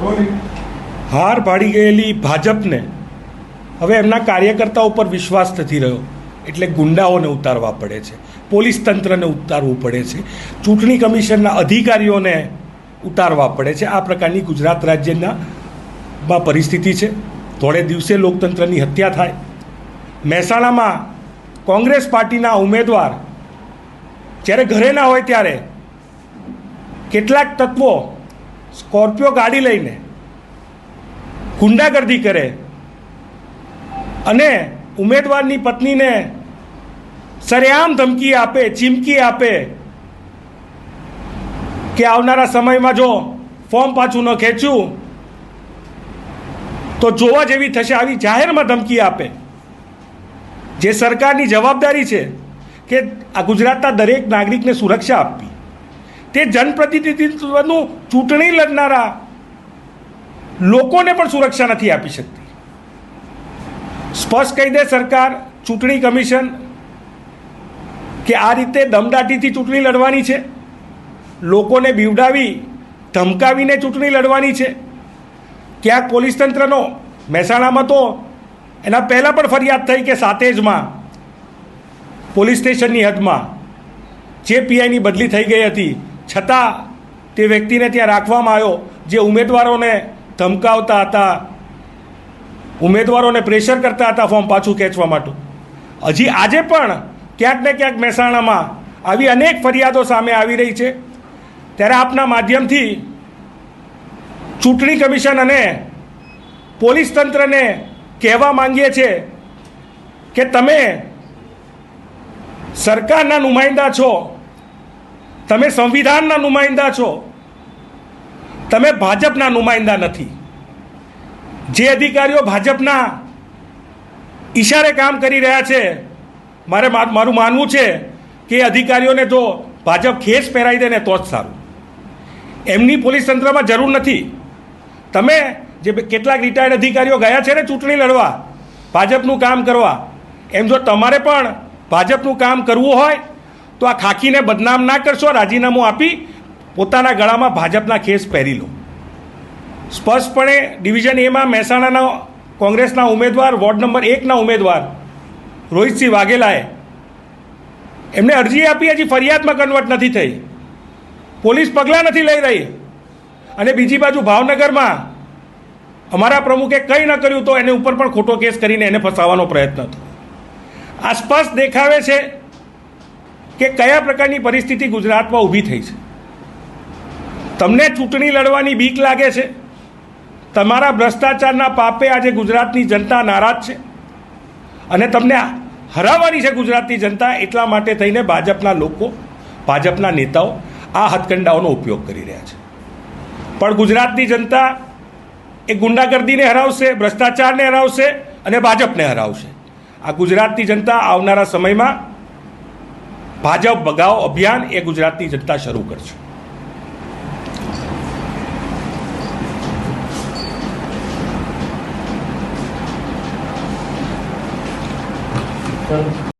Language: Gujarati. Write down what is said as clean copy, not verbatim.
હાર ભાડી ગયેલી ભાજપને હવે એમના કાર્યકર્તાઓ પર વિશ્વાસ નથી રહ્યો, એટલે ગુંડાઓને ઉતારવા પડે છે, પોલીસ તંત્રને ઉતારવું પડે છે, ચૂંટણી કમિશનના અધિકારીઓને ઉતારવા પડે છે. આ પ્રકારની ગુજરાત રાજ્યમાં પરિસ્થિતિ છે. થોડે દિવસે લોકતંત્રની હત્યા થાય. મહેસાણામાં કોંગ્રેસ પાર્ટીના ઉમેદવાર જ્યારે ઘરે ના હોય ત્યારે કેટલાક તત્વો સ્કોર્પિયો ગાડી લઈને ગુંડાગર્દી કરે અને ઉમેદવારની પત્નીને સરેઆમ ધમકી આપે, ચીમકી આપે કે આવનારા સમયમાં જો ફોર્મ પાછું ન ખેંચ્યું તો જોવા જેવી થશે, આવી જાહેરમાં ધમકી આપે. જે સરકારની જવાબદારી છે કે આ ગુજરાતના દરેક નાગરિકને સુરક્ષા આપવી, તે જનપ્રતિનિધિત્વનું ચૂંટણી લડનારા લોકોને પણ સુરક્ષા નથી આપી શકતી. સ્પષ્ટ કહી દે સરકાર, ચૂંટણી કમિશન કે આ રીતે દમદાટીથી ચૂંટણી લડવાની છે, લોકોને બીવડાવી ધમકાવીને ચૂંટણી લડવાની છે. ક્યાંક પોલીસ તંત્રનો, મહેસાણામાં તો એના પહેલાં પણ ફરિયાદ થઈ કે સાતેજમાં પોલીસ સ્ટેશનની હદમાં જે પીઆઈની બદલી થઈ ગઈ હતી, છતાં તે વ્યક્તિને ત્યાં રાખવામાં આવ્યો જે ઉમેદવારોને ધમકાવતા હતા, ઉમેદવારોને પ્રેશર કરતા હતા ફોર્મ પાછું ખેંચવા માટે. હજી આજે પણ ક્યાંક ને ક્યાંક મહેસાણામાં આવી અનેક ફરિયાદો સામે આવી રહી છે. ત્યારે આપના માધ્યમથી ચૂંટણી કમિશન અને પોલીસ તંત્રને કહેવા માંગીએ છીએ કે તમે સરકારના નુમાઇંદા છો, તમે સંવિધાનના નુમાઇંદા છો, તમે ભાજપના નુમાઇંદા નથી. જે અધિકારીઓ ભાજપના ઈશારે કામ કરી રહ્યા છે, મારું માનવું છે કે એ અધિકારીઓને જો ભાજપ ખેસ પહેરાવી દે ને તો જ સારું. એમની પોલીસ તંત્રમાં જરૂર નથી. તમે જે કેટલાક રિટાયર્ડ અધિકારીઓ ગયા છે ને ચૂંટણી લડવા, ભાજપનું કામ કરવા, એમ જો તમારે પણ ભાજપનું કામ કરવું હોય તો આ ખાખીને બદનામ ના કરશો, રાજીનામું આપી પોતાના ગળામાં ભાજપના ખેસ પહેરી લો. સ્પષ્ટપણે ડિવિઝન એમાં મહેસાણાના કોંગ્રેસના ઉમેદવાર, વોર્ડ નંબર 1ના ઉમેદવાર રોહિતસિંહ વાઘેલાએ એમને અરજી આપી, હજી ફરિયાદમાં કન્વર્ટ નથી થઈ, પોલીસ પગલાં નથી લઈ રહી. અને બીજી બાજુ ભાવનગરમાં અમારા પ્રમુખે કંઈ ન કર્યું તો એને ઉપર પણ ખોટો કેસ કરીને એને ફસાવવાનો પ્રયત્ન થયો. આ સ્પષ્ટ દેખાવે છે કે કયા પ્રકારની પરિસ્થિતિ ગુજરાતમાં ઊભી થઈ છે. તમને ચૂંટણી લડવાની બીક લાગે છે, તમારા ભ્રષ્ટાચારના પાપે આજે ગુજરાતની જનતા નારાજ છે અને તમને હરાવવાની છે ગુજરાતની જનતા. એટલા માટે થઈને ભાજપના લોકો, ભાજપના નેતાઓ આ હથકંડાઓનો ઉપયોગ કરી રહ્યા છે. પણ ગુજરાતની જનતા એ ગુંડાગર્દીને હરાવશે, ભ્રષ્ટાચારને હરાવશે અને ભાજપને હરાવશે. આ ગુજરાતની જનતા આવનારા સમયમાં ભાજપ ભગાવો અભિયાન એ ગુજરાતની જનતા શરૂ કરશે. Thank you.